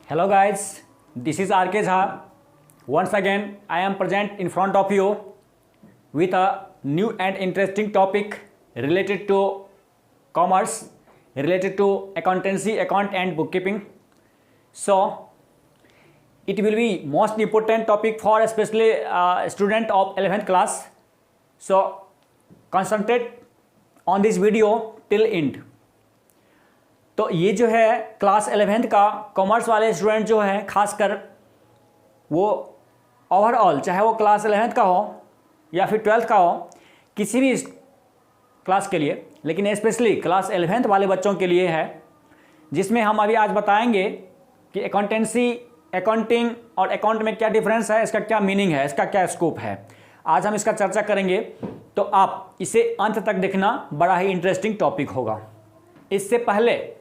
Hello guys, this is RK Jha. Once again, I am present in front of you with a new and interesting topic related to commerce, related to accountancy, account and bookkeeping. So, it will be most important topic for especially student of 11th class. So, concentrate on this video till end. तो ये जो है class 11th का commerce वाले student जो हैं खासकर वो ओवरऑल चाहे वो क्लास 11th का हो या फिर 12th का हो किसी भी क्लास के लिए, लेकिन स्पेशली क्लास 11th वाले बच्चों के लिए है, जिसमें हम अभी आज बताएंगे कि अकाउंटेंसी, अकाउंटिंग और अकाउंट में क्या डिफरेंस है, इसका क्या मीनिंग है, इसका क्या स्कोप है। आज हम इसका चर्चा करेंगे, तो आप इसे अंत तक देखना, बड़ा ही इंटरेस्टिंग टॉपिक होगा। इससे पहले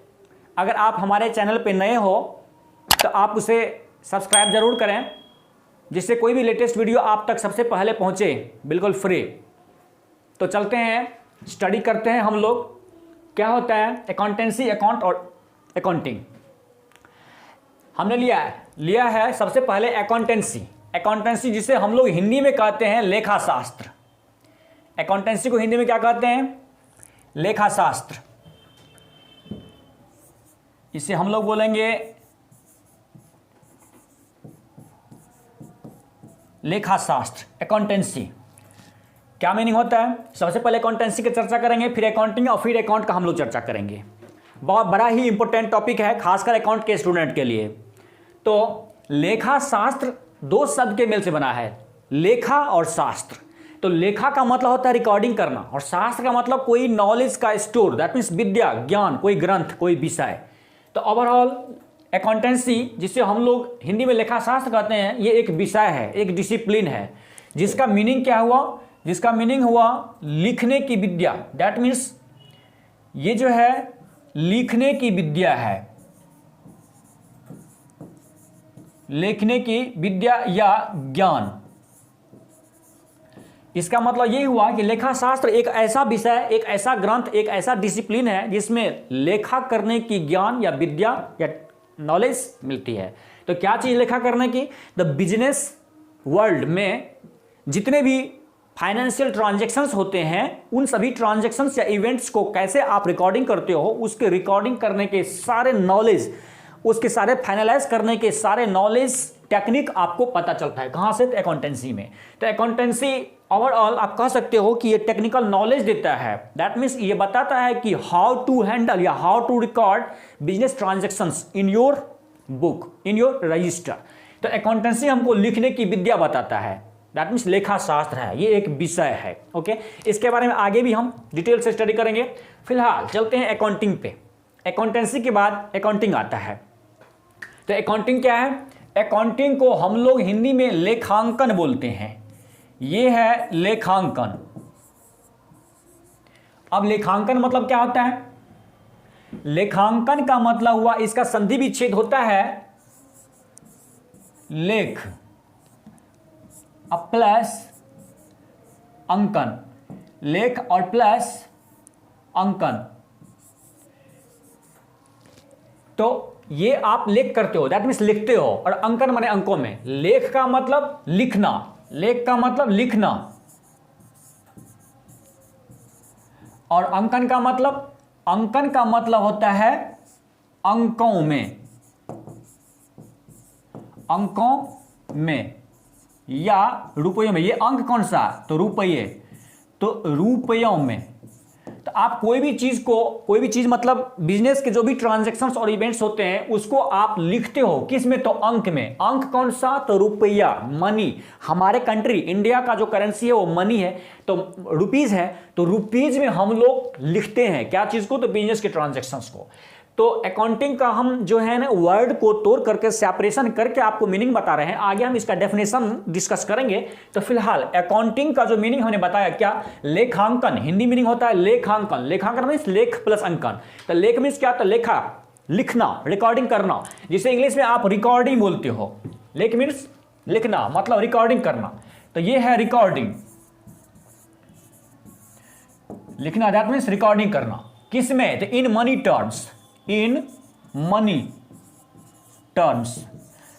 अगर आप हमारे चैनल पे नए हो तो आप उसे सब्सक्राइब ज़रूर करें, जिससे कोई भी लेटेस्ट वीडियो आप तक सबसे पहले पहुंचे, बिल्कुल फ्री। तो चलते हैं, स्टडी करते हैं हम लोग क्या होता है अकाउंटेंसी, अकाउंट और अकाउंटिंग। हमने लिया है सबसे पहले अकाउंटेंसी। अकाउंटेंसी जिसे हम लोग हिंदी में कहते हैं लेखा शास्त्र। अकाउंटेंसी को हिंदी में क्या कहते हैं? लेखा शास्त्र। इसे हम लोग बोलेंगे लेखा शास्त्र, अकाउंटेंसी। क्या मीनिंग होता है? सबसे पहले अकाउंटेंसी की चर्चा करेंगे, फिर अकाउंटिंग और फिर अकाउंट का हम लोग चर्चा करेंगे। बहुत बड़ा ही इंपॉर्टेंट टॉपिक है, खासकर अकाउंट के स्टूडेंट के लिए। तो लेखा शास्त्र दो शब्द के मेल से बना है, लेखा और शास्त्र। तो लेखा का मतलब होता है रिकॉर्डिंग करना, और शास्त्र का मतलब कोई नॉलेज का स्टोर, दैट मीन्स विद्या, ज्ञान, कोई ग्रंथ, कोई विषय। तो ओवरऑल अकाउंटेंसी, जिसे हम लोग हिंदी में लेखा शास्त्र कहते हैं, ये एक विषय है, एक डिसिप्लिन है, जिसका मीनिंग क्या हुआ? जिसका मीनिंग हुआ लिखने की विद्या। दैट मीन्स ये जो है लिखने की विद्या है, लिखने की विद्या या ज्ञान। इसका मतलब ये हुआ कि लेखा शास्त्र एक ऐसा विषय, एक ऐसा ग्रंथ, एक ऐसा डिसिप्लिन है जिसमें लेखा करने की ज्ञान या विद्या या नॉलेज मिलती है। तो क्या चीज लेखा करने की? द बिजनेस वर्ल्ड में जितने भी फाइनेंशियल ट्रांजैक्शंस होते हैं, उन सभी ट्रांजैक्शंस या इवेंट्स को कैसे आप रिकॉर्डिंग करते हो, उसके रिकॉर्डिंग करने के सारे नॉलेज, उसके सारे फाइनलाइज करने के सारे नॉलेज टेक्निक आपको पता चलता है। कहां से? अकाउंटेंसी में। तो अकाउंटेंसी ओवरऑल आप कह सकते हो कि ये टेक्निकल नॉलेज देता है। दैट मीन्स ये बताता है कि हाउ टू हैंडल या how to record business transactions in your book, in your register. तो अकाउंटेंसी हमको लिखने की विद्या बताता है, दैट मीन्स लेखा शास्त्र है, ये एक विषय है। ओके, इसके बारे में आगे भी हम डिटेल से स्टडी करेंगे। फिलहाल चलते हैं अकाउंटिंग पे। अकाउंटेंसी के बाद अकाउंटिंग आता है। तो अकाउंटिंग क्या है? अकाउंटिंग को हम लोग हिंदी में लेखांकन बोलते हैं। ये है लेखांकन। अब लेखांकन मतलब क्या होता है? लेखांकन का मतलब हुआ, इसका संधि विच्छेद होता है लेख प्लस अंकन, लेख और प्लस अंकन। तो ये आप लेख करते हो, दैट मीन्स लिखते हो, और अंकन माने अंकों में। लेख का मतलब लिखना, लेख का मतलब लिखना, और अंकन का मतलब होता है अंकों में, अंकों में या रुपयों में। ये अंक कौन सा? तो रुपये, तो रुपयों में। तो आप कोई भी चीज मतलब बिजनेस के जो भी ट्रांजैक्शंस और इवेंट्स होते हैं, उसको आप लिखते हो किस में? तो अंक में। अंक कौन सा? तो रुपया, मनी। हमारे कंट्री इंडिया का जो करेंसी है वो मनी है, तो रुपीज है। तो रुपीज में हम लोग लिखते हैं क्या चीज को? तो बिजनेस के ट्रांजैक्शंस को। तो अकाउंटिंग का हम जो है ना वर्ड को तोड़ करके सेपरेशन करके आपको मीनिंग बता रहे हैं। आगे हम इसका डेफिनेशन डिस्कस करेंगे। तो फिलहाल अकाउंटिंग का जो मीनिंग हमने बताया क्या? लेखांकन। हिंदी मीनिंग होता है लेखांकन। लेखांकन मीन्स लेख प्लस अंकन। तो लेख मीन्स क्या? तो लेखा, लिखना, रिकॉर्डिंग करना, जिसे इंग्लिश में आप रिकॉर्डिंग बोलते हो। लेख मीन्स लिखना, मतलब रिकॉर्डिंग करना। तो ये है रिकॉर्डिंग, लिखना, दैट मीन्स रिकॉर्डिंग करना। किस में? तो in money terms, in money terms.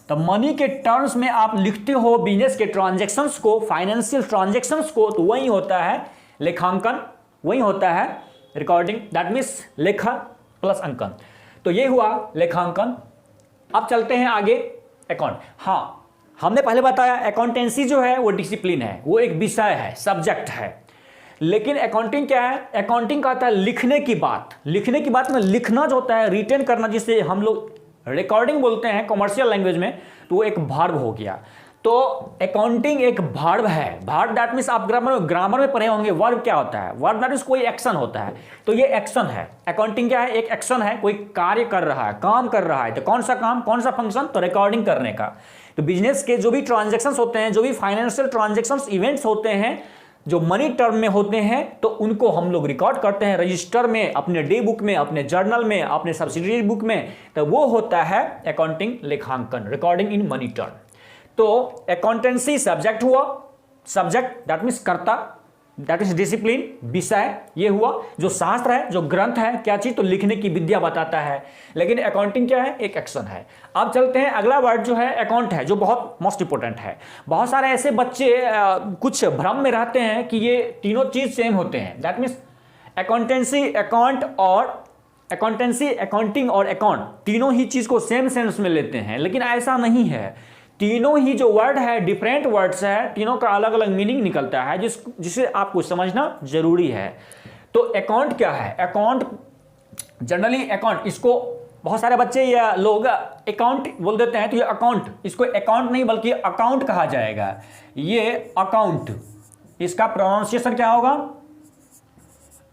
तो मनी के टर्म्स में आप लिखते हो बिजनेस के ट्रांजैक्शंस को, फाइनेंशियल ट्रांजैक्शंस को, तो वही होता है लेखांकन, वही होता है रिकॉर्डिंग, दैट मीन्स लेखा प्लस अंकन। तो ये हुआ लेखांकन। अब चलते हैं आगे अकाउंट। हाँ, हमने पहले बताया अकाउंटेंसी जो है वो डिसिप्लिन है, वो एक विषय है, सब्जेक्ट है। लेकिन अकाउंटिंग क्या है? अकाउंटिंग का आता है लिखने की बात। लिखने की बात में लिखना जो होता है, रिटेन करना, जिसे हम लोग रिकॉर्डिंग बोलते हैं कमर्शियल लैंग्वेज में, तो वो एक वर्ब हो गया। तो अकाउंटिंग एक वर्ब है। वर्ब दैट मीन्स आप ग्रामर में पढ़े होंगे वर्ब क्या होता है। वर्ब दैट मीन्स कोई एक्शन होता है, तो ये एक्शन है। अकाउंटिंग क्या है? एक एक्शन है, कोई कार्य कर रहा है, काम कर रहा है। तो कौन सा काम, कौन सा फंक्शन? तो रिकॉर्डिंग करने का। तो बिजनेस के जो भी ट्रांजेक्शन्स होते हैं, जो भी फाइनेंशियल ट्रांजेक्शन्स इवेंट्स होते हैं, जो मनी टर्म में होते हैं, तो उनको हम लोग रिकॉर्ड करते हैं रजिस्टर में, अपने डे बुक में, अपने जर्नल में, अपने सब्सिडरी बुक में। तो वो होता है अकाउंटिंग लेखांकन, रिकॉर्डिंग इन मनी टर्म। तो अकाउंटेंसी सब्जेक्ट हुआ, सब्जेक्ट दैट मीन्स कर्ता, दैट इज डिसिप्लिन, विषय ये हुआ। जो शास्त्र है, जो ग्रंथ है, क्या चीज? तो लिखने की विद्या बताता है। लेकिन अकाउंटिंग क्या है? एक एक्शन है। अब चलते हैं, अगला वर्ड जो है अकाउंट है, जो बहुत मोस्ट इंपोर्टेंट है। बहुत सारे ऐसे बच्चे कुछ भ्रम में रहते हैं कि ये तीनों चीज सेम होते हैं। दैट मीन्स अकाउंटेंसी, अकाउंट और अकाउंटेंसी, अकाउंटिंग और अकाउंट, तीनों ही चीज को सेम सेंस में लेते हैं, लेकिन ऐसा नहीं है। तीनों ही जो वर्ड है डिफरेंट वर्ड्स है, तीनों का अलग अलग मीनिंग निकलता है, जिसे आपको समझना जरूरी है। तो अकाउंट क्या है? अकाउंट जनरली अकाउंट, इसको बहुत सारे बच्चे या लोग अकाउंट बोल देते हैं, तो ये अकाउंट, इसको अकाउंट नहीं बल्कि अकाउंट कहा जाएगा। ये अकाउंट, इसका प्रोनाउंसिएशन क्या होगा?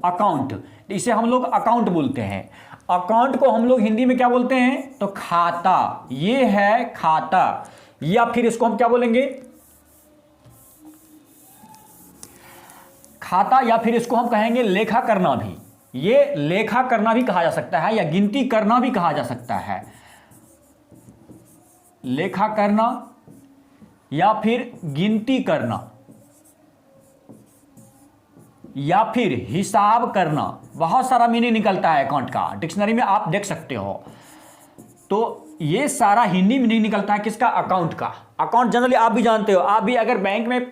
अकाउंट। इसे हम लोग अकाउंट बोलते हैं। अकाउंट को हम लोग हिंदी में क्या बोलते हैं? तो खाता। ये है खाता, या फिर इसको हम क्या बोलेंगे? खाता, या फिर इसको हम कहेंगे लेखा करना भी। ये लेखा करना भी कहा जा सकता है, या गिनती करना भी कहा जा सकता है। लेखा करना या फिर गिनती करना या फिर हिसाब करना, बहुत सारा मीनिंग निकलता है अकाउंट का, डिक्शनरी में आप देख सकते हो। तो ये सारा हिंदी मीनिंग निकलता है किसका? अकाउंट का। अकाउंट जनरली आप भी जानते हो, आप भी अगर बैंक में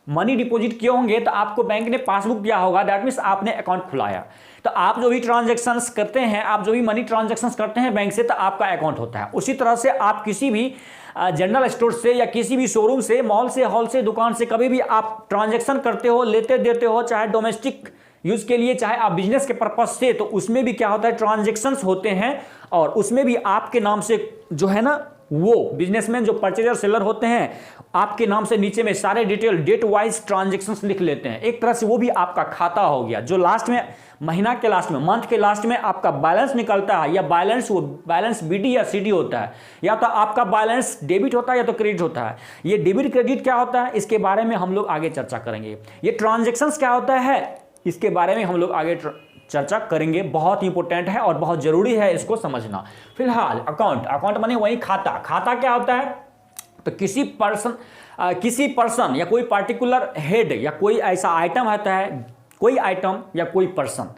मनी डिपॉजिट किए होंगे तो आपको बैंक ने पासबुक दिया होगा, दैट मीन्स आपने अकाउंट खुलाया। तो आप जो भी ट्रांजैक्शंस करते हैं, आप जो भी मनी ट्रांजैक्शंस करते हैं बैंक से, तो आपका अकाउंट होता है। उसी तरह से आप किसी भी जनरल स्टोर से या किसी भी शोरूम से, मॉल से, हॉल से, दुकान से, कभी भी आप ट्रांजैक्शन करते हो, लेते देते हो, चाहे डोमेस्टिक यूज के लिए, चाहे आप बिजनेस के पर्पज से, तो उसमें भी क्या होता है? ट्रांजैक्शंस होते हैं। और उसमें भी आपके नाम से जो है ना, वो बिजनेसमैन जो परचेजर सेलर होते हैं, आपके नाम से नीचे में सारे डिटेल डेट वाइज ट्रांजैक्शंस लिख लेते हैं। एक तरह से वो भी आपका खाता हो गया, जो लास्ट में, महीना के लास्ट में, मंथ के लास्ट में आपका बैलेंस निकलता है, या बैलेंस, वो बैलेंस बीडी या सीडी होता है, या तो आपका बैलेंस डेबिट होता है या तो क्रेडिट होता है। ये डेबिट क्रेडिट क्या होता है, इसके बारे में हम लोग आगे चर्चा करेंगे। ये ट्रांजैक्शंस क्या होता है, इसके बारे में हम लोग आगे चर्चा करेंगे। बहुत इंपॉर्टेंट है और बहुत जरूरी है इसको समझना। फिलहाल अकाउंट, अकाउंट माने वही खाता। खाता क्या होता है? तो किसी पर्सन या कोई पार्टिकुलर हेड या कोई ऐसा आइटम होता है, कोई आइटम या कोई पर्सन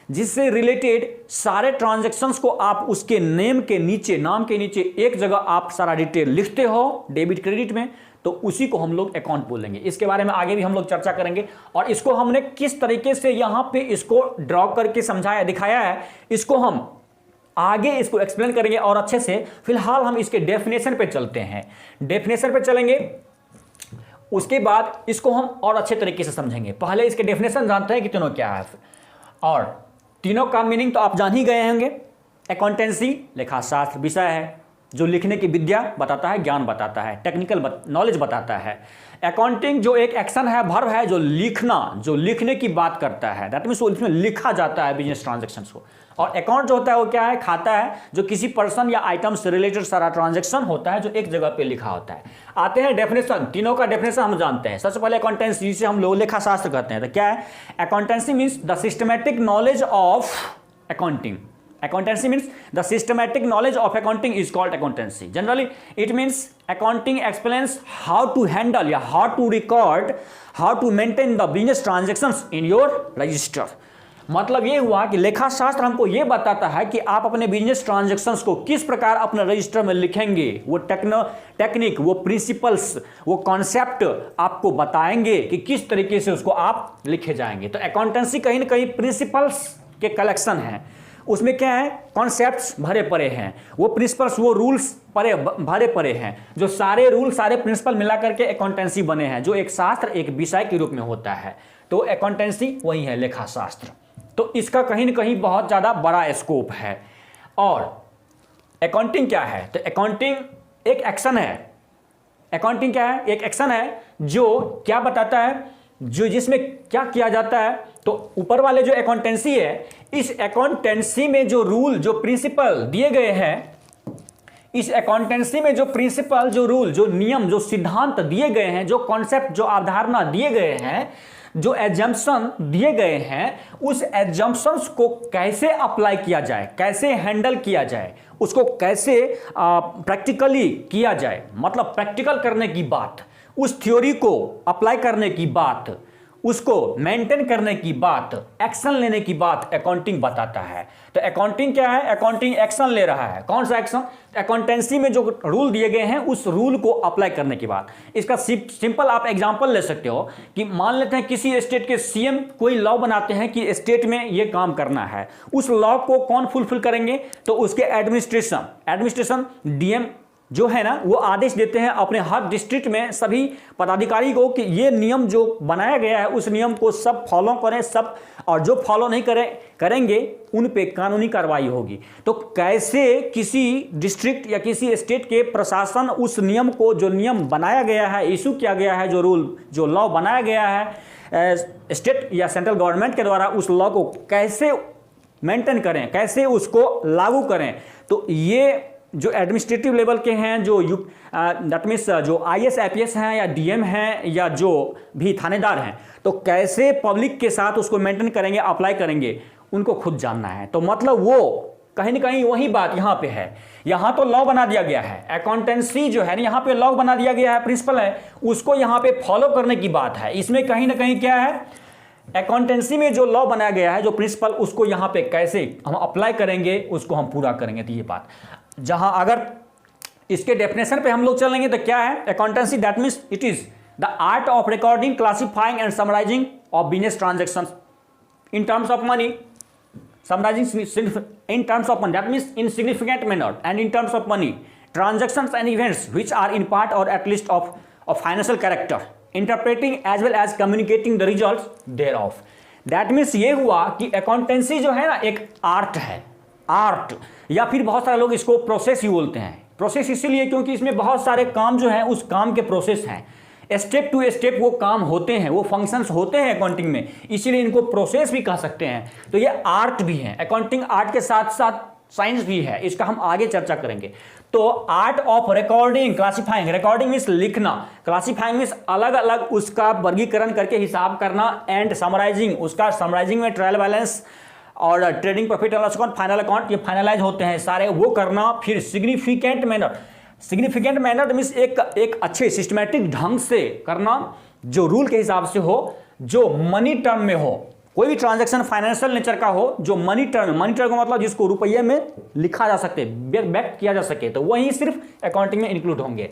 जिससे रिलेटेड सारे ट्रांजैक्शंस को आप उसके नेम के नीचे, नाम के नीचे एक जगह आप सारा डिटेल लिखते हो डेबिट क्रेडिट में, तो उसी को हम लोग अकाउंट बोलेंगे। इसके बारे में आगे भी हम लोग चर्चा करेंगे, और इसको हमने किस तरीके से यहां पे इसको ड्रॉ करके समझाया, दिखाया है, इसको हम आगे इसको एक्सप्लेन करेंगे और अच्छे से। फिलहाल हम इसके डेफिनेशन पे चलते हैं। डेफिनेशन पे चलेंगे, उसके बाद इसको हम और अच्छे तरीके से समझेंगे। पहले इसके डेफिनेशन जानते हैं कि तीनों क्या है, और तीनों का मीनिंग तो आप जान ही गए होंगे। अकाउंटेंसी लेखाशास्त्र विषय है, जो लिखने की विद्या बताता है, ज्ञान बताता है, टेक्निकल नॉलेज बताता है। अकाउंटिंग जो एक एक्शन है, वर्ब है, जो लिखने की बात करता है, दैट मीन्स उसमें लिखा जाता है बिजनेस ट्रांजैक्शंस को। और अकाउंट जो होता है वो क्या है? खाता है, जो किसी पर्सन या आइटम से रिलेटेड सारा ट्रांजैक्शन होता है, जो एक जगह पे लिखा होता है। आते हैं डेफिनेशन, तीनों का डेफिनेशन हम जानते हैं। सबसे पहले अकाउंटेंसी, जिसे हम लोग लेखाशास्त्र कहते हैं, तो क्या है? Accountancy means the systematic knowledge of accounting. Accountancy means the systematic knowledge of accounting is called accountancy. Generally, it means accounting explains how to handle, how to record, how to maintain the business transactions in your register. मतलब ये हुआ कि लेखा शास्त्र हमको ये बताता है कि आप अपने बिजनेस ट्रांजैक्शंस को किस प्रकार अपने रजिस्टर में लिखेंगे, वो टेक्निक, वो प्रिंसिपल्स, वो कॉन्सेप्ट आपको बताएंगे कि किस तरीके से उसको आप लिखे जाएंगे। तो अकाउंटेंसी कहीं ना कहीं प्रिंसिपल्स के कलेक्शन है, उसमें क्या है, कॉन्सेप्ट्स भरे पड़े हैं, वो प्रिंसिपल्स, वो रूल्स भरे पड़े हैं, जो सारे रूल सारे प्रिंसिपल मिला करके अकाउंटेंसी बने हैं, जो एक शास्त्र एक विषय के रूप में होता है। तो अकाउंटेंसी वही है लेखा शास्त्र। तो इसका कहीं ना कहीं बहुत ज़्यादा बड़ा स्कोप है। और अकाउंटिंग क्या है, तो अकाउंटिंग एक एक्शन है। अकाउंटिंग क्या है, एक एक्शन है जो क्या बताता है, जो जिसमें क्या किया जाता है। तो ऊपर वाले जो अकाउंटेंसी है, इस अकाउंटेंसी में जो रूल जो प्रिंसिपल दिए गए हैं, इस अकाउंटेंसी में जो प्रिंसिपल जो रूल जो नियम जो सिद्धांत दिए गए हैं, जो कॉन्सेप्ट जो अवधारणा दिए गए हैं, जो एजम्पशन दिए गए हैं, उस एजम्पशंस को कैसे अप्लाई किया जाए, कैसे हैंडल किया जाए, उसको कैसे प्रैक्टिकली किया जाए, मतलब प्रैक्टिकल करने की बात, उस थ्योरी को अप्लाई करने की बात, उसको मेंटेन करने की बात, एक्शन लेने की बात अकाउंटिंग बताता है। तो अकाउंटिंग क्या है, अकाउंटिंग एक्शन ले रहा है। कौन सा एक्शन, अकाउंटेंसी में जो रूल दिए गए हैं उस रूल को अप्लाई करने की बात। इसका सिंपल आप एग्जांपल ले सकते हो कि मान लेते हैं किसी स्टेट के सीएम कोई लॉ बनाते हैं कि स्टेट में ये काम करना है, उस लॉ को कौन फुलफिल करेंगे, तो उसके एडमिनिस्ट्रेशन डीएम जो है ना, वो आदेश देते हैं अपने हर डिस्ट्रिक्ट में सभी पदाधिकारी को कि ये नियम जो बनाया गया है उस नियम को सब फॉलो करें सब, और जो फॉलो नहीं करेंगे उन पे कानूनी कार्रवाई होगी। तो कैसे किसी डिस्ट्रिक्ट या किसी स्टेट के प्रशासन उस नियम को, जो नियम बनाया गया है, इशू किया गया है, जो रूल जो लॉ बनाया गया है स्टेट या सेंट्रल गवर्नमेंट के द्वारा, उस लॉ को कैसे मेंटेन करें, कैसे उसको लागू करें। तो ये जो एडमिनिस्ट्रेटिव लेवल के हैं, जो दैट मीन्स जो आईएएस आईपीएस हैं या डीएम हैं या जो भी थानेदार हैं, तो कैसे पब्लिक के साथ उसको मेंटेन करेंगे, अप्लाई करेंगे, उनको खुद जानना है। तो मतलब वो कहीं ना कहीं वही बात यहाँ पे है। यहाँ तो लॉ बना दिया गया है, अकाउंटेंसी जो है ना, यहाँ पे लॉ बना दिया गया है, प्रिंसिपल है, उसको यहाँ पे फॉलो करने की बात है। इसमें कहीं ना कहीं क्या है, अकाउंटेंसी में जो लॉ बनाया गया है, जो प्रिंसिपल, उसको यहाँ पे कैसे हम अप्लाई करेंगे, उसको हम पूरा करेंगे। तो ये बात, जहां अगर इसके डेफिनेशन पे हम लोग चलेंगे तो क्या है, accountancy that means it is the art of recording, classifying and summarising of business transactions in terms of money, summarising in terms of money, that means in significant manner and in terms of money, transactions and events which are in part or at least of financial character, interpreting as well as communicating the results thereof. That means ये हुआ कि accountancy जो है ना एक art है, art, या फिर बहुत सारे लोग इसको प्रोसेस ही बोलते हैं। प्रोसेस इसीलिए क्योंकि इसमें बहुत सारे काम जो हैं उस काम के प्रोसेस हैं, स्टेप टू स्टेप वो काम होते हैं, वो फंक्शंस होते हैं अकाउंटिंग में, इसीलिए इनको प्रोसेस भी कह सकते हैं। तो ये आर्ट भी है, अकाउंटिंग आर्ट के साथ साथ साइंस भी है, इसका हम आगे चर्चा करेंगे। तो art of recording, classifying, recording means लिखना, क्लासिफाइंग मीन्स अलग अलग उसका वर्गीकरण करके हिसाब करना, एंड समराइजिंग, उसका समराइजिंग में ट्रायल बैलेंस और trading profit and loss account, final account, ये फाइनलाइज होते हैं सारे, वो करना। फिर सिग्निफिकेंट मैनर मीन्स एक अच्छे सिस्टमैटिक ढंग से करना, जो रूल के हिसाब से हो, जो मनी टर्म में हो, कोई भी ट्रांजैक्शन फाइनेंशियल नेचर का हो, जो मनी टर्म का मतलब जिसको रुपये में लिखा जा सके, व्यक्त किया जा सके, तो वही सिर्फ अकाउंटिंग में इंक्लूड होंगे।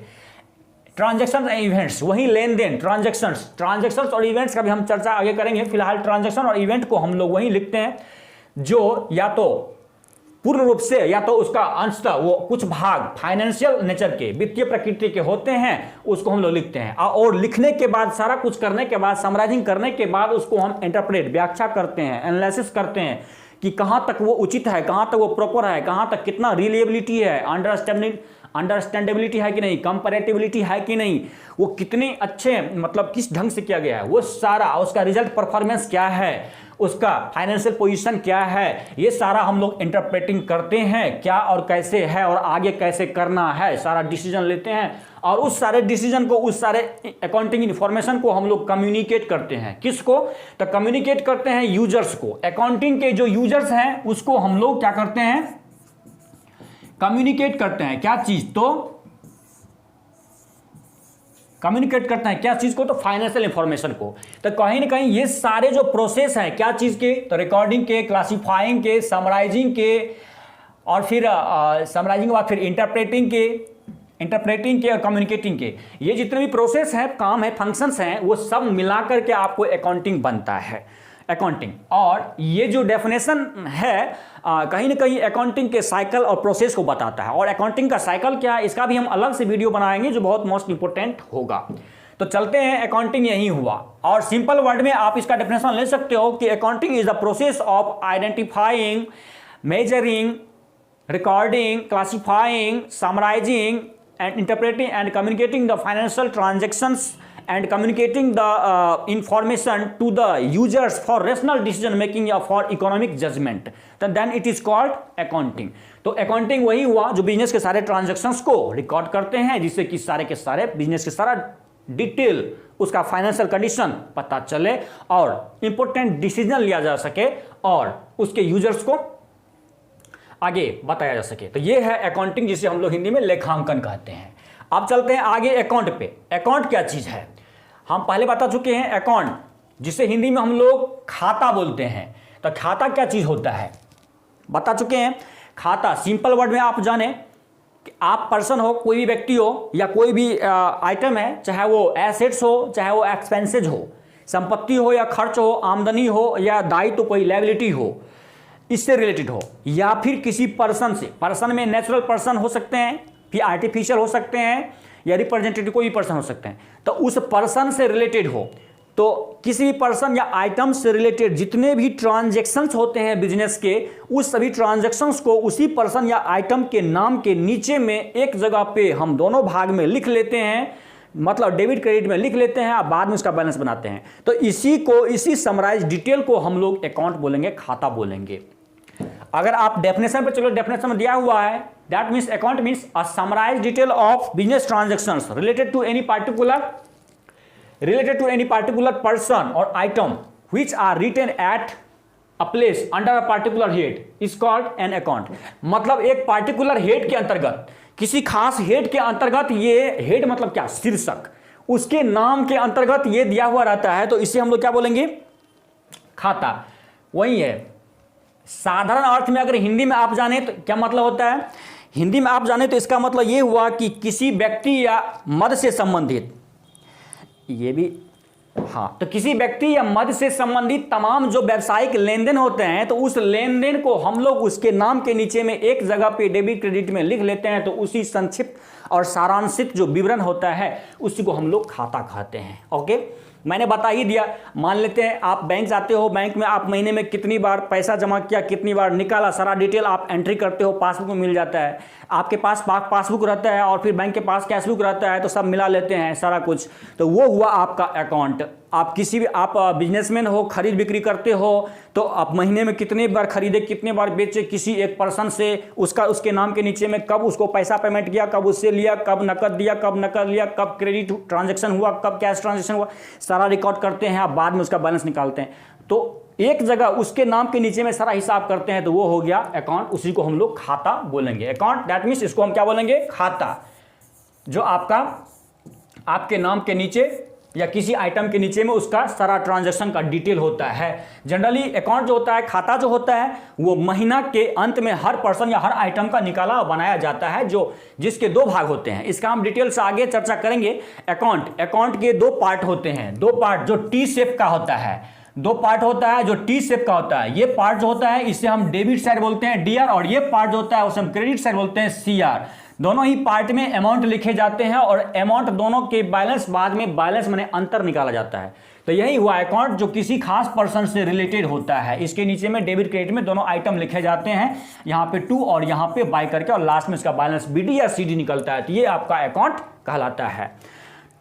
ट्रांजैक्शन एंड इवेंट्स, वही लेन देन, ट्रांजैक्शंस और इवेंट्स का भी हम चर्चा आगे करेंगे। फिलहाल ट्रांजैक्शन और इवेंट को हम लोग वही लिखते हैं जो या तो पूर्ण रूप से या तो उसका अंशतः वो कुछ भाग फाइनेंशियल नेचर के, वित्तीय प्रकृति के होते हैं, उसको हम लोग लिखते हैं। और लिखने के बाद, सारा कुछ करने के बाद, समराइजिंग करने के बाद उसको हम इंटरप्रेट, व्याख्या करते हैं, एनालिसिस करते हैं कि कहाँ तक वो उचित है, कहाँ तक वो प्रॉपर है, कहाँ तक कितना रिलेबिलिटी है, अंडरस्टैंडेबिलिटी है कि नहीं, कंपैरेटिबिलिटी है कि नहीं, वो कितने अच्छे मतलब किस ढंग से किया गया है, वो सारा, उसका रिजल्ट परफॉर्मेंस क्या है, उसका फाइनेंशियल पोजीशन क्या है, ये सारा हम लोग इंटरप्रेटिंग करते हैं, क्या और कैसे है और आगे कैसे करना है, सारा डिसीजन लेते हैं। और उस सारे डिसीजन को, उस सारे अकाउंटिंग इन्फॉर्मेशन को हम लोग कम्युनिकेट करते हैं। किसको, तो कम्युनिकेट करते हैं यूजर्स को। अकाउंटिंग के जो यूजर्स हैं उसको हम लोग क्या करते हैं, कम्युनिकेट करते हैं। क्या चीज, तो कम्युनिकेट करता है क्या चीज़ को, तो फाइनेंशियल इंफॉर्मेशन को। तो कहीं ना कहीं ये सारे जो प्रोसेस हैं क्या चीज़ के, तो रिकॉर्डिंग के, क्लासीफाइंग के, समराइजिंग के, और फिर समराइजिंग के बाद फिर इंटरप्रेटिंग के और कम्युनिकेटिंग के, ये जितने भी प्रोसेस हैं, काम है, फंक्शंस हैं, वो सब मिलाकर के आपको अकाउंटिंग बनता है, अकाउंटिंग। और ये जो डेफिनेशन है कहीं ना कहीं अकाउंटिंग के साइकिल और प्रोसेस को बताता है। और अकाउंटिंग का साइकिल क्या है, इसका भी हम अलग से वीडियो बनाएंगे जो बहुत मोस्ट इंपोर्टेंट होगा। तो चलते हैं, अकाउंटिंग यही हुआ। और सिंपल वर्ड में आप इसका डेफिनेशन ले सकते हो कि accounting is the process of identifying, measuring, recording, classifying, summarizing and interpreting and communicating the financial transactions and communicating the information to the users for rational decision making या for economic judgment, then it is called accounting। तो accounting वही हुआ जो business के सारे transactions को record करते हैं, जिससे कि सारे के सारे बिजनेस के सारा डिटेल, उसका फाइनेंशियल कंडीशन पता चले और इंपॉर्टेंट डिसीजन लिया जा सके और उसके यूजर्स को आगे बताया जा सके। तो ये है अकाउंटिंग, जिसे हम लोग हिंदी में लेखांकन कहते हैं। अब चलते हैं आगे अकाउंट पे। अकाउंट क्या चीज़ है, हम पहले बता चुके हैं। अकाउंट जिसे हिंदी में हम लोग खाता बोलते हैं। तो खाता क्या चीज़ होता है बता चुके हैं। खाता सिंपल वर्ड में आप जाने कि आप पर्सन हो, कोई भी व्यक्ति हो या कोई भी आइटम है, चाहे वो एसेट्स हो चाहे वो एक्सपेंसेज हो, संपत्ति हो या खर्च हो, आमदनी हो या दायित्व कोई लायबिलिटी हो, इससे रिलेटेड हो, या फिर किसी पर्सन से, पर्सन में नेचुरल पर्सन हो सकते हैं, फिर आर्टिफिशियल हो सकते हैं, या रिप्रेजेंटेटिव कोई भी पर्सन हो सकते हैं। तो उस पर्सन से रिलेटेड हो, तो किसी भी पर्सन या आइटम से रिलेटेड जितने भी ट्रांजैक्शंस होते हैं बिजनेस के, उस सभी ट्रांजैक्शंस को उसी पर्सन या आइटम के नाम के नीचे में एक जगह पे हम दोनों भाग में लिख लेते हैं, मतलब डेबिट क्रेडिट में लिख लेते हैं, बाद में उसका बैलेंस बनाते हैं। तो इसी समराइज डिटेल को हम लोग अकाउंट बोलेंगे, खाता बोलेंगे। अगर आप डेफिनेशन पे चलो, डेफिनेशन में दिया हुआ है, that means account means a summarise detail of business transactions related to any particular person or item which are written at a place under a particular head is called an account. मतलब एक particular head के अंतर्गत, किसी खास head के अंतर्गत, ये head मतलब क्या, शीर्षक, उसके नाम के अंतर्गत ये दिया हुआ रहता है, तो इसे हम लोग क्या बोलेंगे, खाता। वही है साधारण अर्थ में। अगर हिंदी में आप जाने तो क्या मतलब होता है, हिंदी में आप जाने तो इसका मतलब ये हुआ कि किसी व्यक्ति या मद से संबंधित, ये भी हाँ, तो किसी व्यक्ति या मद से संबंधित तमाम जो व्यावसायिक लेन देन होते हैं, तो उस लेन देन को हम लोग उसके नाम के नीचे में एक जगह पे डेबिट क्रेडिट में लिख लेते हैं। तो उसी संक्षिप्त और सारांशित जो विवरण होता है उसी को हम लोग खाता कहते हैं। ओके, मैंने बता ही दिया। मान लेते हैं आप बैंक जाते हो, बैंक में आप महीने में कितनी बार पैसा जमा किया, कितनी बार निकाला, सारा डिटेल आप एंट्री करते हो, पासबुक में मिल जाता है। आपके पास पासबुक रहता है और फिर बैंक के पास कैशबुक रहता है, तो सब मिला लेते हैं सारा कुछ। तो वो हुआ आपका अकाउंट। आप किसी भी, आप बिजनेसमैन हो, खरीद बिक्री करते हो, तो आप महीने में कितनी बार खरीदे, कितने बार बेचे किसी एक पर्सन से, उसके नाम के नीचे में कब उसको पैसा पेमेंट किया, कब उससे लिया, कब नकद दिया, कब नकद लिया, कब क्रेडिट ट्रांजैक्शन हुआ, कब कैश ट्रांजैक्शन हुआ, सारा रिकॉर्ड करते हैं। आप बाद में उसका बैलेंस निकालते हैं। तो एक जगह उसके नाम के नीचे में सारा हिसाब करते हैं, तो वो हो गया अकाउंट। उसी को हम लोग खाता बोलेंगे। अकाउंट दैट मीन्स इसको हम क्या बोलेंगे, खाता, जो आपके नाम के नीचे या किसी आइटम के नीचे में उसका सारा ट्रांजैक्शन का डिटेल होता है। जनरली अकाउंट जो होता है, खाता जो होता है, वो महीना के अंत में हर पर्सन या हर आइटम का निकाला बनाया जाता है, जिसके दो भाग होते हैं। इसका हम डिटेल से आगे चर्चा करेंगे। अकाउंट के दो पार्ट होते हैं, दो पार्ट जो टी शेप का होता है, दो पार्ट होता है जो टी शेप का होता है। ये पार्ट जो होता है इसे हम डेबिट साइड बोलते हैं, डीआर, और ये पार्ट जो होता है उसे हम क्रेडिट साइड बोलते हैं, सीआर। दोनों ही पार्ट में अमाउंट लिखे जाते हैं और अमाउंट दोनों के बैलेंस बाद में बैलेंस माने अंतर निकाला जाता है। तो यही हुआ अकाउंट, जो किसी खास पर्सन से रिलेटेड होता है। इसके नीचे में डेबिट क्रेडिट में दोनों आइटम लिखे जाते हैं, यहाँ पे टू और यहाँ पे बाय करके, और लास्ट में इसका बैलेंस बीडी या सीडी निकलता है। तो ये आपका अकाउंट कहलाता है।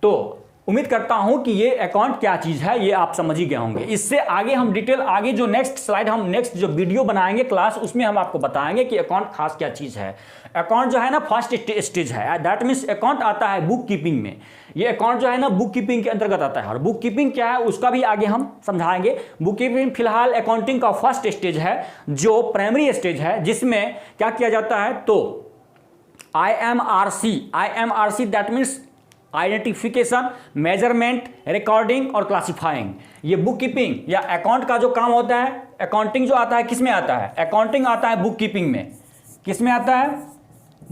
तो उम्मीद करता हूं कि ये अकाउंट क्या चीज है ये आप समझ ही गए होंगे। इससे आगे हम डिटेल, आगे जो नेक्स्ट स्लाइड, हम नेक्स्ट जो वीडियो बनाएंगे क्लास, उसमें हम आपको बताएंगे कि अकाउंट खास क्या चीज है। अकाउंट जो है ना फर्स्ट स्टेज है, दैट मीन्स अकाउंट आता है बुक कीपिंग में। ये अकाउंट जो है ना बुक कीपिंग के अंतर्गत आता है, और बुक कीपिंग क्या है उसका भी आगे हम समझाएंगे। बुक कीपिंग फिलहाल अकाउंटिंग का फर्स्ट स्टेज है, जो प्राइमरी स्टेज है, जिसमें क्या किया जाता है, तो IMRC that means identification, measurement, recording और क्लासिफाइंग। ये बुक कीपिंग या अकाउंट का जो काम होता है, अकाउंटिंग जो आता है किस में आता है, अकाउंटिंग आता है बुक कीपिंग में। किस में आता है,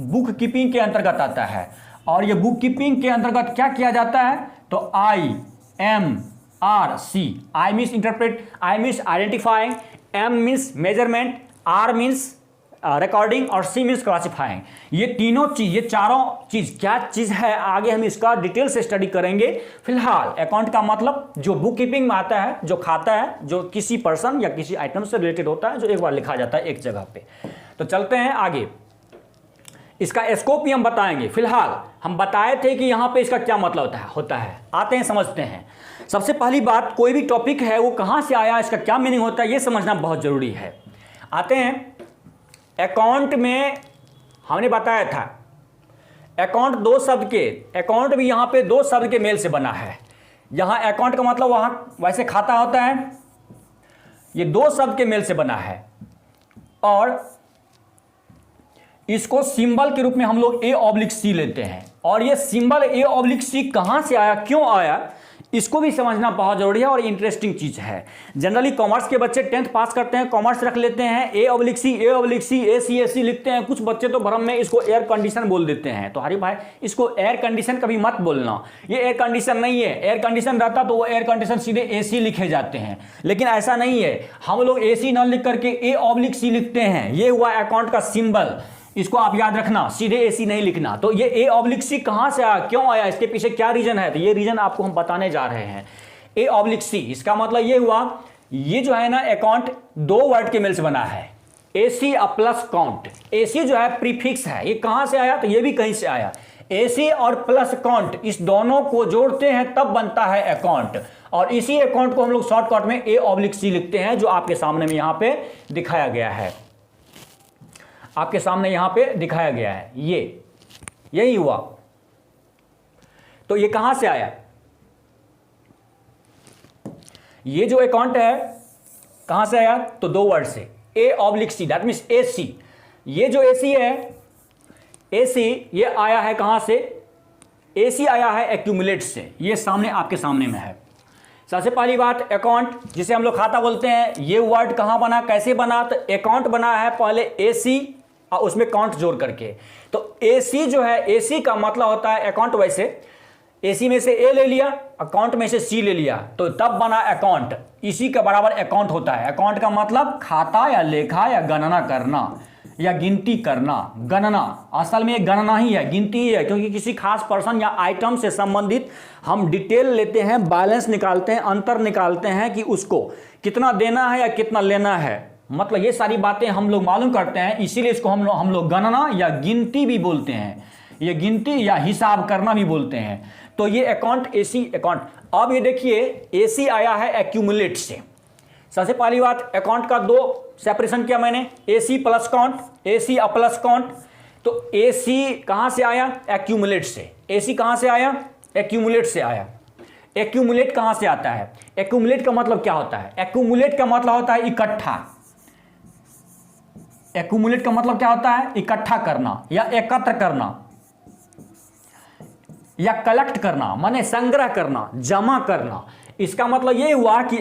बुक कीपिंग के अंतर्गत आता है। और ये बुक कीपिंग के अंतर्गत क्या किया जाता है, तो IMRC, I means interpret, I means identifying, M means measurement, R means recording और C मीन्स क्लासिफाइंग। ये तीनों चीज, ये चारों चीज क्या चीज है, आगे हम इसका डिटेल से स्टडी करेंगे। फिलहाल अकाउंट का मतलब जो बुक कीपिंग में आता है, जो खाता है, जो किसी पर्सन या किसी आइटम से रिलेटेड होता है, जो एक बार लिखा जाता है एक जगह पे। तो चलते हैं आगे, इसका स्कोप भी हम बताएंगे। फिलहाल हम बताए थे कि यहां पे इसका क्या मतलब होता है। आते हैं, समझते हैं। सबसे पहली बात, कोई भी टॉपिक है वो कहां से आया, इसका क्या मीनिंग होता है, ये समझना बहुत जरूरी है। आते हैं, अकाउंट में हमने बताया था अकाउंट दो शब्द के, अकाउंट भी यहां पे दो शब्द के मेल से बना है। यहां अकाउंट का मतलब वहां वैसे खाता होता है, ये दो शब्द के मेल से बना है। और इसको सिंबल के रूप में हम लोग A/C लेते हैं। और ये सिंबल A/C कहां से आया, क्यों आया, इसको भी समझना बहुत जरूरी है और इंटरेस्टिंग चीज है। जनरली कॉमर्स के बच्चे 10th पास करते हैं, कॉमर्स रख लेते हैं, A/C AC लिखते हैं। कुछ बच्चे तो भ्रम में इसको एयर कंडीशन बोल देते हैं। तो हरी भाई, इसको एयर कंडीशन कभी मत बोलना, ये एयर कंडीशन नहीं है। एयर कंडीशन रहता तो वो एयर कंडीशन सीधे AC लिखे जाते हैं, लेकिन ऐसा नहीं है। हम लोग AC न लिख करके A/C लिखते हैं। ये हुआ अकाउंट का सिंबल, इसको आप याद रखना, सीधे AC नहीं लिखना। तो ये A/C कहां से आया, क्यों आया, इसके पीछे क्या रीजन है, तो ये रीजन आपको हम बताने जा रहे हैं। A/C इसका मतलब ये हुआ, ये जो है ना अकाउंट दो वर्ड के मेल से बना है, AC प्लस काउंट। AC जो है प्रीफिक्स है, ये कहां से आया, तो ये भी कहीं से आया। AC और प्लस काउंट, इस दोनों को जोड़ते हैं तब बनता है अकाउंट। और इसी अकाउंट को हम लोग शॉर्टकट में A/C लिखते हैं, जो आपके सामने में यहां पे दिखाया गया है, आपके सामने यहां पे दिखाया गया है। ये यही हुआ। तो ये कहां से आया, ये जो अकाउंट है कहां से आया, तो दो वर्ड से, A/C, दैट मीन्स AC। ये जो AC है, AC ये आया है कहां से, AC आया है एक्यूमुलेट से। ये सामने आपके सामने में है। सबसे पहली बात, अकाउंट जिसे हम लोग खाता बोलते हैं, ये वर्ड कहां बना, कैसे बना, तो अकाउंट बना है पहले AC और उसमें काउंट जोड़ करके। तो AC जो है, AC का मतलब होता है अकाउंट। वैसे AC में से A ले लिया, अकाउंट में से C ले लिया, तो तब बना अकाउंट। इसी के बराबर अकाउंट होता है। अकाउंट का मतलब खाता या लेखा या गणना करना या गिनती करना। गणना असल में गणना ही है, गिनती ही है, क्योंकि किसी खास पर्सन या आइटम से संबंधित हम डिटेल लेते हैं, बैलेंस निकालते हैं, अंतर निकालते हैं कि उसको कितना देना है या कितना लेना है। मतलब ये सारी बातें हम लोग मालूम करते हैं, इसीलिए इसको हम लोग गणना या गिनती भी बोलते हैं, ये गिनती या हिसाब करना भी बोलते हैं। तो ये अकाउंट AC अकाउंट। अब ये देखिए, AC आया है एक्यूमुलेट से। सबसे पहली बात, अकाउंट का दो सेपरेशन किया मैंने, AC plus count, AC plus count. तो AC कहां से आया, एक्यूमुलेट से। AC कहां से आया, एक्यूमुलेट से आया। एक्यूमुलेट कहां से आता है, एक्यूमुलेट का मतलब क्या होता है, एक्यूमुलेट का मतलब होता है इकट्ठा। एक्यूमुलेट का मतलब क्या होता है, इकट्ठा करना या एकत्र करना या कलेक्ट करना, माने संग्रह करना, जमा करना। इसका मतलब ये हुआ कि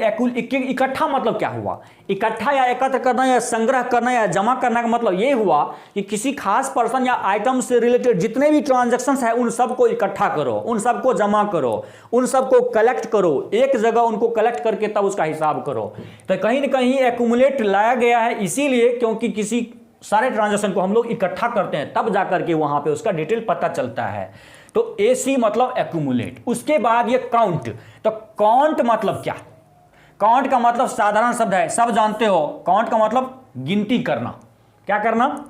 इकट्ठा मतलब क्या हुआ, इकट्ठा या एकत्र करना या संग्रह करना या जमा करना का मतलब ये हुआ कि किसी खास पर्सन या आइटम से रिलेटेड जितने भी ट्रांजैक्शंस है उन सबको इकट्ठा करो, उन सबको जमा करो, उन सबको कलेक्ट करो, एक जगह उनको कलेक्ट करके तब उसका हिसाब करो। तो कहीं ना कहीं एक्यूमुलेट लाया गया है इसीलिए क्योंकि किसी सारे ट्रांजैक्शन को हम लोग इकट्ठा करते हैं, तब जाकर के वहां पे उसका डिटेल पता चलता है। तो AC मतलब एक्यूमुलेट। उसके बाद ये काउंट। तो काउंट मतलब क्या, काउंट का मतलब साधारण शब्द है, सब जानते हो। काउंट का मतलब गिनती करना। क्या करना,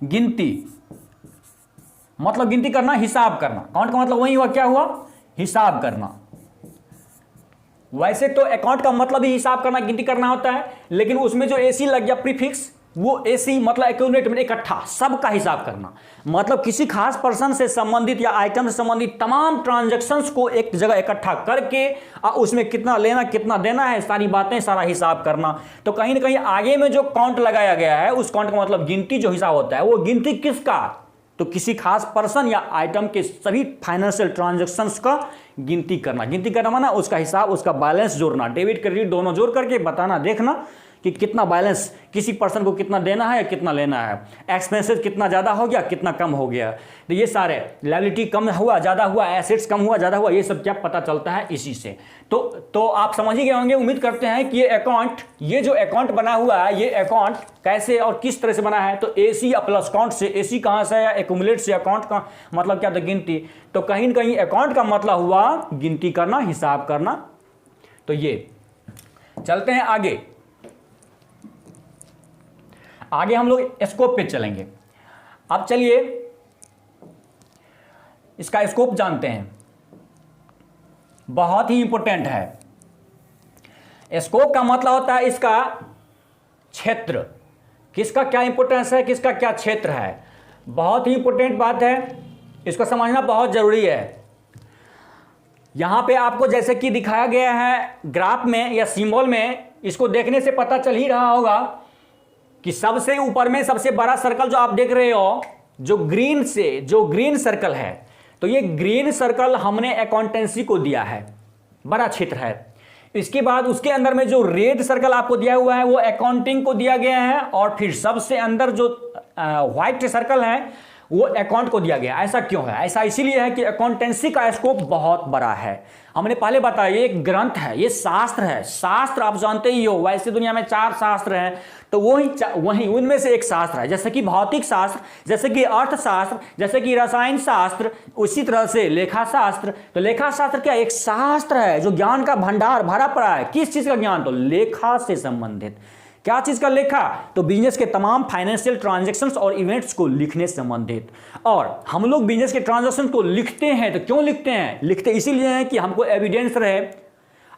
गिनती मतलब गिनती करना, हिसाब करना। काउंट का मतलब वही हुआ, क्या हुआ, हिसाब करना। वैसे तो अकाउंट का मतलब ही हिसाब करना, गिनती करना होता है, लेकिन उसमें जो AC लग गया प्रीफिक्स, वो AC मतलब एक्यूमुलेट में इकट्ठा, सबका हिसाब करना। मतलब किसी खास पर्सन से संबंधित या आइटम से संबंधित तमाम ट्रांजैक्शंस को एक जगह इकट्ठा करके उसमें कितना लेना कितना देना है, सारी बातें, सारा हिसाब करना। तो कहीं ना कहीं आगे में जो काउंट लगाया गया है, उस काउंट का मतलब गिनती जो हिसाब होता है, वो गिनती किसका, तो किसी खास पर्सन या आइटम के सभी फाइनेंशियल ट्रांजैक्शंस का गिनती करना माना उसका हिसाब, उसका बैलेंस जोड़ना, डेबिट क्रेडिट दोनों जोड़ करके बताना, देखना कि कितना बैलेंस, किसी पर्सन को कितना देना है या कितना लेना है, एक्सपेंसेस कितना ज़्यादा हो गया, कितना कम हो गया। तो ये सारे लायबिलिटी कम हुआ ज़्यादा हुआ, एसेट्स कम हुआ ज़्यादा हुआ, ये सब क्या पता चलता है इसी से। तो आप समझ ही गए होंगे, उम्मीद करते हैं कि ये जो अकाउंट बना हुआ है, ये अकाउंट कैसे और किस तरह से बना है। तो एसी या प्लस अकाउंट से, एसी कहाँ से या एक्यूमुलेट से, अकाउंट का मतलब क्या था, गिनती। तो कहीं न कहीं अकाउंट का मतलब हुआ गिनती करना, हिसाब करना। तो ये चलते हैं आगे हम लोग स्कोप पे चलेंगे। अब चलिए इसका स्कोप जानते हैं, बहुत ही इंपॉर्टेंट है। स्कोप का मतलब होता है इसका क्षेत्र, किसका क्या इंपॉर्टेंस है, किसका क्या क्षेत्र है। बहुत ही इंपॉर्टेंट बात है, इसको समझना बहुत जरूरी है। यहां पे आपको जैसे कि दिखाया गया है ग्राफ में या सिंबल में, इसको देखने से पता चल ही रहा होगा कि सबसे ऊपर में सबसे बड़ा सर्कल जो आप देख रहे हो, जो ग्रीन सर्कल है, तो ये ग्रीन सर्कल हमने अकाउंटेंसी को दिया है, बड़ा क्षेत्र है। इसके बाद उसके अंदर में जो रेड सर्कल आपको दिया हुआ है वो अकाउंटिंग को दिया गया है, और फिर सबसे अंदर जो व्हाइट सर्कल है वो अकाउंट को दिया गया। ऐसा क्यों है? ऐसा इसीलिए है कि अकाउंटेंसी का स्कोप बहुत बड़ा है। हमने पहले बताया ये एक ग्रंथ है, ये शास्त्र है। शास्त्र आप जानते ही हो, वैसे दुनिया में 4 शास्त्र हैं, तो वही उनमें से एक शास्त्र है। जैसे कि भौतिक शास्त्र, जैसे कि अर्थशास्त्र, जैसे कि रसायन शास्त्र, उसी तरह से लेखा शास्त्र। तो लेखा शास्त्र क्या एक शास्त्र है जो ज्ञान का भंडार भरा पड़ा है। किस चीज का ज्ञान? तो लेखा से संबंधित। क्या चीज का लेखा? तो बिजनेस के तमाम फाइनेंशियल ट्रांजैक्शंस और इवेंट्स को लिखने से संबंधित। और हम लोग बिजनेस के ट्रांजैक्शन को लिखते हैं, तो क्यों लिखते हैं? लिखते इसीलिए हैं कि हमको एविडेंस रहे,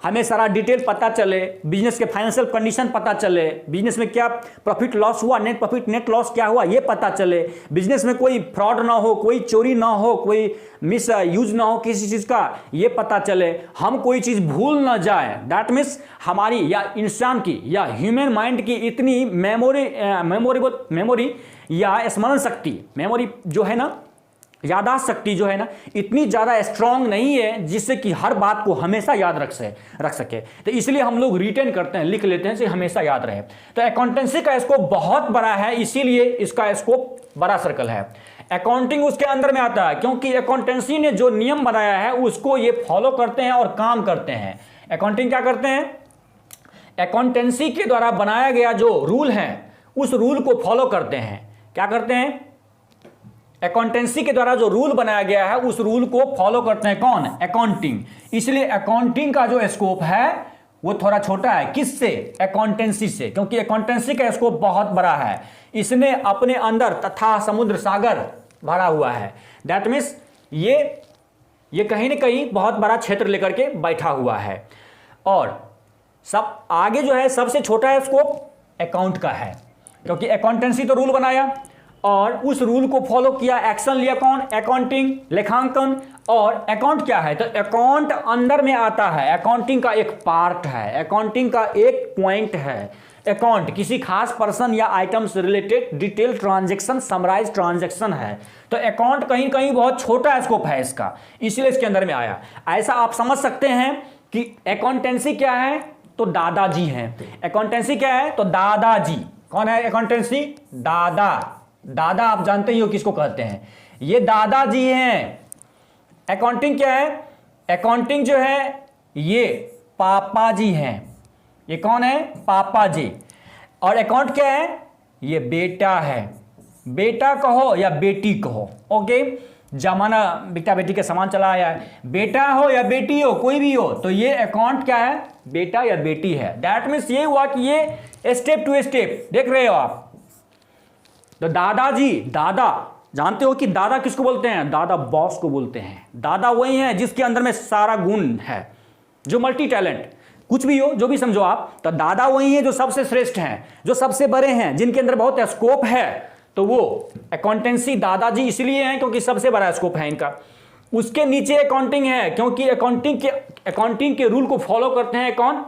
हमें सारा डिटेल पता चले, बिजनेस के फाइनेंशियल कंडीशन पता चले, बिजनेस में क्या प्रॉफिट लॉस हुआ, नेट प्रॉफिट नेट लॉस क्या हुआ ये पता चले, बिजनेस में कोई फ्रॉड ना हो, कोई चोरी ना हो, कोई मिस यूज ना हो किसी चीज़ का, ये पता चले, हम कोई चीज़ भूल ना जाए। दैट मीन्स हमारी या इंसान की या ह्यूमन माइंड की इतनी मेमोरी या स्मरण शक्ति, मेमोरी जो है ना, यादाश्त शक्ति जो है ना, इतनी ज़्यादा स्ट्रांग नहीं है जिससे कि हर बात को हमेशा याद रख सके। तो इसलिए हम लोग रिटेन करते हैं, लिख लेते हैं, से हमेशा याद रहे। तो अकाउंटेंसी का स्कोप बहुत बड़ा है, इसीलिए इसका स्कोप बड़ा सर्कल है। अकाउंटिंग उसके अंदर में आता है, क्योंकि अकाउंटेंसी ने जो नियम बनाया है उसको ये फॉलो करते हैं और काम करते हैं। अकाउंटिंग क्या करते हैं? अकाउंटेंसी के द्वारा बनाया गया जो रूल है उस रूल को फॉलो करते हैं। क्या करते हैं? अकाउंटेंसी के द्वारा जो रूल बनाया गया है उस रूल को फॉलो करते हैं। कौन? अकाउंटिंग। इसलिए अकाउंटिंग का जो स्कोप है वो थोड़ा छोटा है। किससे? अकाउंटेंसी से, क्योंकि अकाउंटेंसी का स्कोप बहुत बड़ा है। इसने अपने अंदर तथा समुद्र सागर भरा हुआ है। दैट मीन्स ये कहीं ना कहीं बहुत बड़ा क्षेत्र लेकर के बैठा हुआ है। और सब आगे जो है सबसे छोटा स्कोप अकाउंट का है, क्योंकि अकाउंटेंसी तो रूल बनाया और उस रूल को फॉलो किया, एक्शन लिया। कौन? अकाउंटिंग, लेखांकन। और अकाउंट क्या है? तो अकाउंट अंदर में आता है, अकाउंटिंग का एक पार्ट है, अकाउंटिंग का एक पॉइंट है। अकाउंट किसी खास पर्सन या आइटम से related detail transaction, summarise transaction है। तो अकाउंट कहीं कहीं बहुत छोटा स्कोप है इसका, इसलिए इसके अंदर में आया। ऐसा आप समझ सकते हैं कि अकाउंटेंसी क्या है? तो दादाजी हैं। अकाउंटेंसी क्या है? तो दादाजी। कौन है अकाउंटेंसी? दादा आप जानते ही हो किसको कहते हैं, ये दादाजी हैं। अकाउंटिंग क्या है? अकाउंटिंग जो है ये पापा जी हैं। ये कौन है? पापा जी। और अकाउंट क्या है? ये बेटा है। बेटा कहो या बेटी कहो, ओके, जमाना बेटा बेटी के समान चला आया है। बेटा हो या बेटी हो, कोई भी हो, तो ये अकाउंट क्या है? बेटा या बेटी है। दैट मीन्स ये हुआ कि ये स्टेप टू स्टेप देख रहे हो आप। तो दादाजी, दादा जानते हो कि दादा किसको बोलते हैं? दादा बॉस को बोलते हैं। दादा वही है जिसके अंदर में सारा गुण है, जो मल्टी टैलेंट, कुछ भी हो, जो भी समझो आप। तो दादा वही है जो सबसे श्रेष्ठ हैं, जो सबसे बड़े हैं, जिनके अंदर बहुत स्कोप है। तो वो अकाउंटेंसी दादाजी इसलिए हैं क्योंकि सबसे बड़ा स्कोप है इनका। उसके नीचे अकाउंटिंग है, क्योंकि अकाउंटिंग के रूल को फॉलो करते हैं कौन?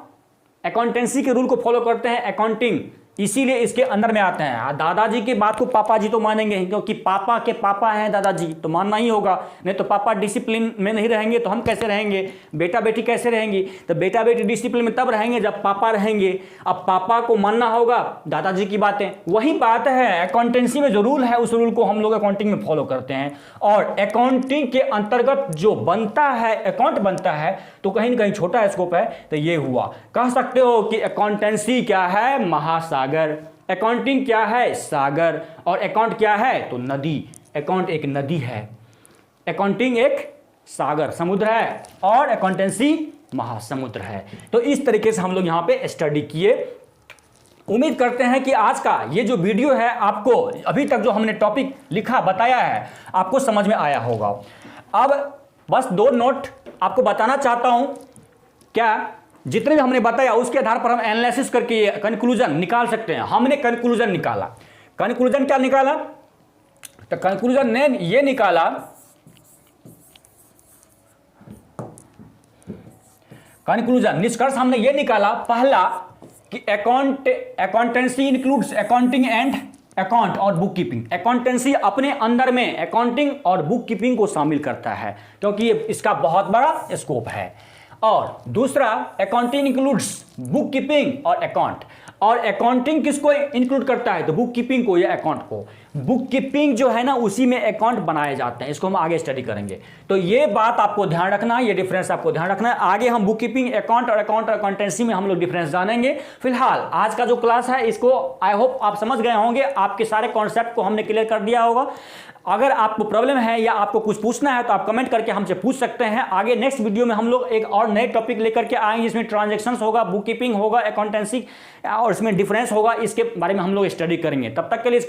अकाउंटेंसी के रूल को फॉलो करते हैं अकाउंटिंग इसीलिए इसके अंदर में आते हैं। दादाजी की बात को पापा जी तो मानेंगे ही, क्योंकि पापा के पापा हैं दादाजी, तो मानना ही होगा। नहीं तो पापा डिसिप्लिन में नहीं रहेंगे तो हम कैसे रहेंगे, बेटा बेटी कैसे रहेंगी। तो बेटा बेटी डिसिप्लिन में तब रहेंगे जब पापा रहेंगे। अब पापा को मानना होगा दादाजी की बातें। वही बात है अकाउंटेंसी में जो रूल है उस रूल को हम लोग अकाउंटिंग में फॉलो करते हैं। और अकाउंटिंग के अंतर्गत जो बनता है, अकाउंट बनता है, तो कहीं ना कहीं छोटा स्कोप है। तो ये हुआ, कह सकते हो कि अकाउंटेंसी क्या है, महासागर। अकाउंटिंग क्या है, सागर। और अकाउंट क्या है, तो नदी। अकाउंट एक नदी है, अकाउंटिंग एक सागर समुद्र है, और अकाउंटेंसी महासमुद्र है। तो इस तरीके से हम लोग यहां पे स्टडी किए। उम्मीद करते हैं कि आज का ये जो वीडियो है आपको अभी तक जो हमने टॉपिक लिखा बताया है आपको समझ में आया होगा। अब बस 2 नोट आपको बताना चाहता हूं। क्या जितने भी हमने बताया उसके आधार पर हम एनालिसिस करके ये कंक्लूजन निकाल सकते हैं। हमने कंक्लूजन निकाला। कंक्लूजन क्या निकाला, तो कंक्लूजन ने ये निकाला, कंक्लूजन निष्कर्ष हमने ये निकाला पहला कि accountancy includes accounting and account और बुक कीपिंग। अकाउंटेंसी अपने अंदर में अकाउंटिंग और बुक कीपिंग को शामिल करता है, क्योंकि इसका बहुत बड़ा स्कोप है। और दूसरा अकाउंटिंग इंक्लूड्स बुक कीपिंग और अकाउंट। और अकाउंटिंग किसको इंक्लूड करता है, तो बुक कीपिंग को या अकाउंट को। बुक कीपिंग जो है ना उसी में अकाउंट बनाए जाते हैं। इसको हम आगे स्टडी करेंगे। तो ये बात आपको ध्यान रखना है, ये डिफरेंस आपको ध्यान रखना है। आगे हम बुक कीपिंग, अकाउंट और अकाउंटेंसी में हम लोग डिफरेंस जानेंगे। फिलहाल आज का जो क्लास है इसको आई होप आप समझ गए होंगे, आपके सारे कॉन्सेप्ट को हमने क्लियर कर दिया होगा। अगर आपको प्रॉब्लम है या आपको कुछ पूछना है तो आप कमेंट करके हमसे पूछ सकते हैं। आगे नेक्स्ट वीडियो में हम लोग एक और नए टॉपिक लेकर के आएंगे, जिसमें ट्रांजैक्शंस होगा, बुक कीपिंग होगा, अकाउंटेंसी और इसमें डिफरेंस होगा। इसके बारे में हम लोग स्टडी करेंगे। तब तक के लिए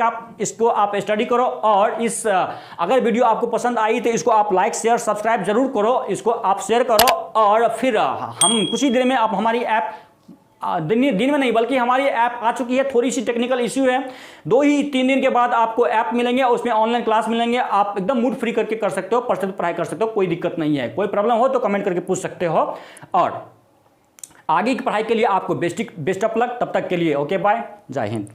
इसको आप स्टडी करो। और अगर वीडियो आपको पसंद आई तो इसको आप लाइक शेयर सब्सक्राइब जरूर करो, इसको आप शेयर करो। और फिर हम कुछ ही देर में आप हमारी ऐप दिन में नहीं बल्कि हमारी ऐप आ चुकी है। थोड़ी सी टेक्निकल इश्यू है, 2-3 दिन के बाद आपको ऐप मिलेंगे, उसमें ऑनलाइन क्लास मिलेंगे। आप एकदम मूड फ्री करके कर सकते हो, पर्सनल पढ़ाई कर सकते हो, कोई दिक्कत नहीं है। कोई प्रॉब्लम हो तो कमेंट करके पूछ सकते हो। और आगे की पढ़ाई के लिए आपको बेस्ट ऑफ लक। तब तक के लिए ओके बाय, जय हिंद।